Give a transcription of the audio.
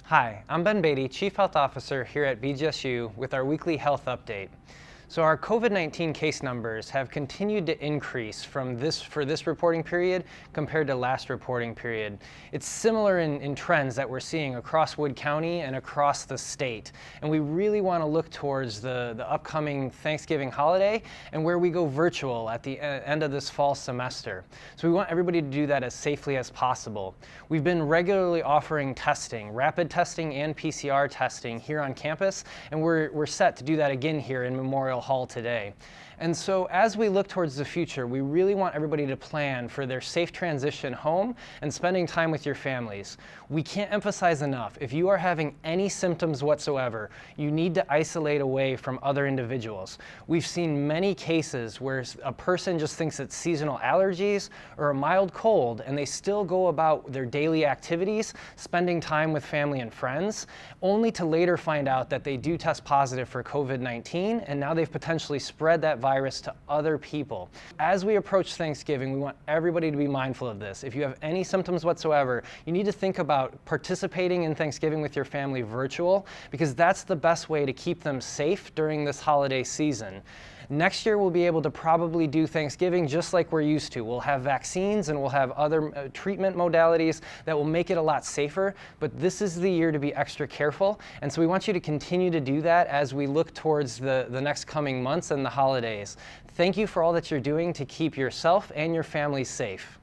Hi, I'm Ben Beatty, Chief Health Officer here at BGSU with our weekly health update. So our COVID-19 case numbers have continued to increase for this reporting period compared to last reporting period. It's similar in trends that we're seeing across Wood County and across the state. And we really want to look towards the upcoming Thanksgiving holiday and where we go virtual at the end of this fall semester. So we want everybody to do that as safely as possible. We've been regularly offering testing, rapid testing and PCR testing here on campus, and we're set to do that again here in Memorial Hall today. And so as we look towards the future, we really want everybody to plan for their safe transition home and spending time with your families. We can't emphasize enough, if you are having any symptoms whatsoever, you need to isolate away from other individuals. We've seen many cases where a person just thinks it's seasonal allergies or a mild cold, and they still go about their daily activities, spending time with family and friends, only to later find out that they do test positive for COVID-19, and now they've potentially spread that virus to other people. As we approach Thanksgiving, we want everybody to be mindful of this. If you have any symptoms whatsoever, you need to think about participating in Thanksgiving with your family virtual, because that's the best way to keep them safe during this holiday season. Next year, we'll be able to probably do Thanksgiving just like we're used to. We'll have vaccines and we'll have other treatment modalities that will make it a lot safer, but this is the year to be extra careful. And so we want you to continue to do that as we look towards the next coming months and the holidays. Thank you for all that you're doing to keep yourself and your family safe.